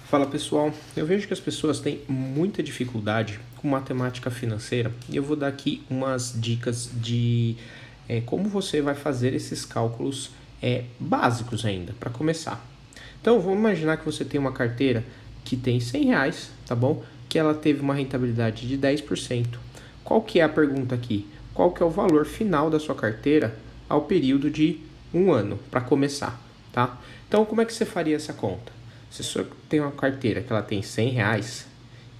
Fala pessoal, eu vejo que as pessoas têm muita dificuldade com matemática financeira e eu vou dar aqui umas dicas de como você vai fazer esses cálculos básicos ainda, para começar. Então vamos imaginar que você tem uma carteira que tem R$100, tá bom? Que ela teve uma rentabilidade de 10%. Qual que é a pergunta aqui? Qual que é o valor final da sua carteira ao período de um ano, para começar, tá? Então como é que você faria essa conta? Se você tem uma carteira que ela tem R$100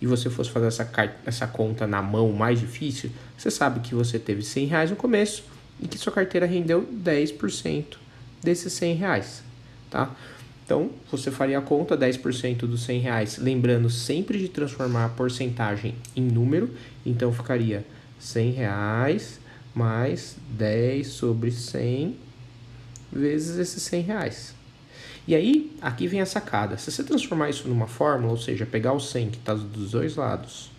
e você fosse fazer essa conta na mão mais difícil, você sabe que você teve R$100 no começo e que sua carteira rendeu 10% desses R$100, tá? Então, você faria a conta 10% dos R$100, lembrando sempre de transformar a porcentagem em número, então ficaria R$100 mais 10 sobre 100 vezes esses R$100. E aí, aqui vem a sacada. Se você transformar isso numa fórmula, ou seja, pegar o 100 que está dos dois lados,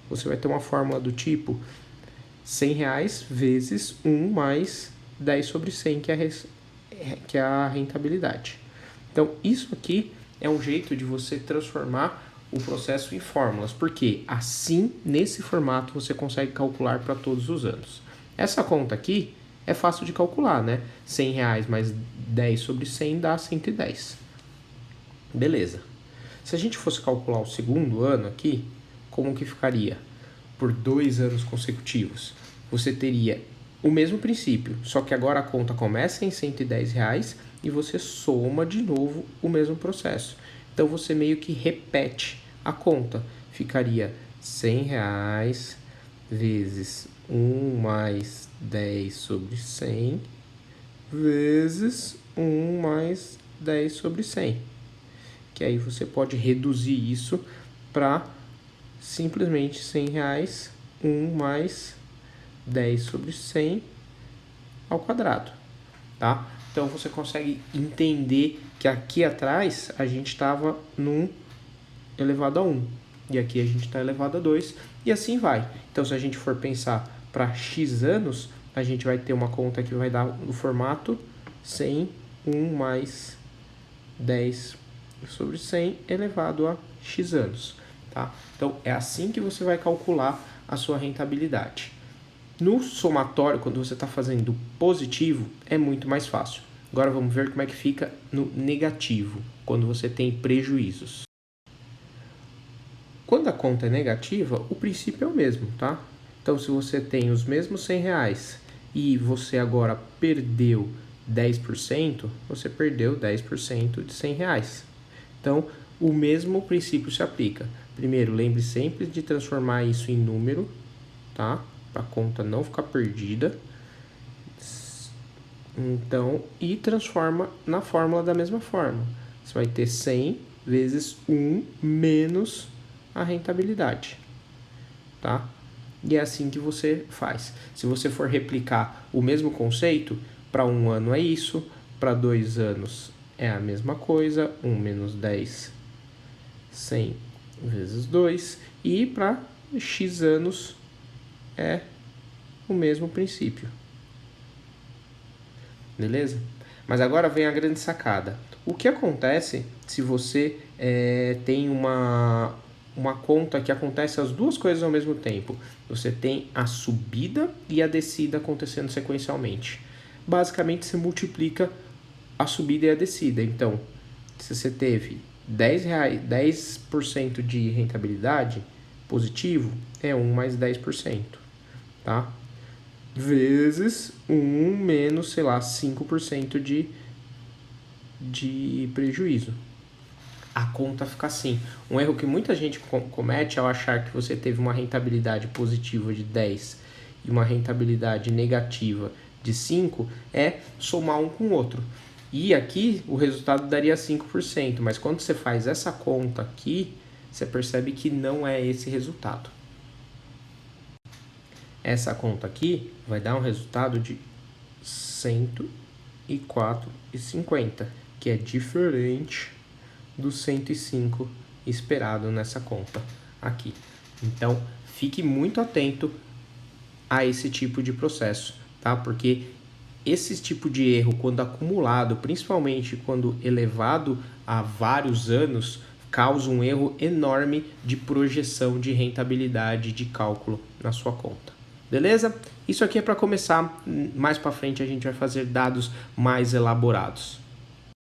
você vai ter uma fórmula do tipo R$100 vezes 1 mais 10 sobre 100, que é a rentabilidade. Então, isso aqui é um jeito de você transformar o processo em fórmulas, porque assim, nesse formato, você consegue calcular para todos os anos. Essa conta aqui é fácil de calcular, né? R$100 mais 10 sobre 100 dá 110. Beleza. Se a gente fosse calcular o segundo ano aqui, como que ficaria? Por 2 anos consecutivos, você teria o mesmo princípio, só que agora a conta começa em R$110 e você soma de novo o mesmo processo. Então você meio que repete a conta. Ficaria R$100 vezes 1 mais 10 sobre 100 vezes 1 mais 10 sobre 100. Que aí você pode reduzir isso para simplesmente R$100, 1 mais 10 sobre 100 ao quadrado, tá? Então você consegue entender que aqui atrás a gente estava num elevado a 1 e aqui a gente está elevado a 2 e assim vai. Então se a gente for pensar para x anos, a gente vai ter uma conta que vai dar no formato 100, 1 mais 10 sobre 100 elevado a x anos, tá? Então é assim que você vai calcular a sua rentabilidade. No somatório, quando você está fazendo positivo, é muito mais fácil. Agora vamos ver como é que fica no negativo, quando você tem prejuízos. Quando a conta é negativa, o princípio é o mesmo, tá? Então, se você tem os mesmos R$100 e você agora perdeu 10%, você perdeu 10% de R$100. Então, o mesmo princípio se aplica. Primeiro, lembre sempre de transformar isso em número, tá? Para a conta não ficar perdida. Então, e transforma na fórmula da mesma forma. Você vai ter 100 vezes 1 menos a rentabilidade, tá? E é assim que você faz. Se você for replicar o mesmo conceito, para um ano é isso, para 2 anos é a mesma coisa, 1 menos 10, 100 vezes 2, e para x anos é o mesmo princípio. Beleza? Mas agora vem a grande sacada. O que acontece se você tem uma conta que acontece as duas coisas ao mesmo tempo? Você tem a subida e a descida acontecendo sequencialmente. Basicamente, você multiplica a subida e a descida. Então, se você teve R$10, 10% de rentabilidade positivo, é 1 mais 10%, tá? Vezes 1 menos, sei lá, 5% de prejuízo. A conta fica assim. Um erro que muita gente comete ao achar que você teve uma rentabilidade positiva de 10 e uma rentabilidade negativa de 5 é somar um com o outro. E aqui o resultado daria 5%, mas quando você faz essa conta aqui, você percebe que não é esse resultado. Essa conta aqui vai dar um resultado de 104,50, que é diferente do 105 esperado nessa conta aqui. Então, fique muito atento a esse tipo de processo, tá? Porque esse tipo de erro, quando acumulado, principalmente quando elevado a vários anos, causa um erro enorme de projeção de rentabilidade de cálculo na sua conta. Beleza? Isso aqui é para começar, mais para frente a gente vai fazer dados mais elaborados.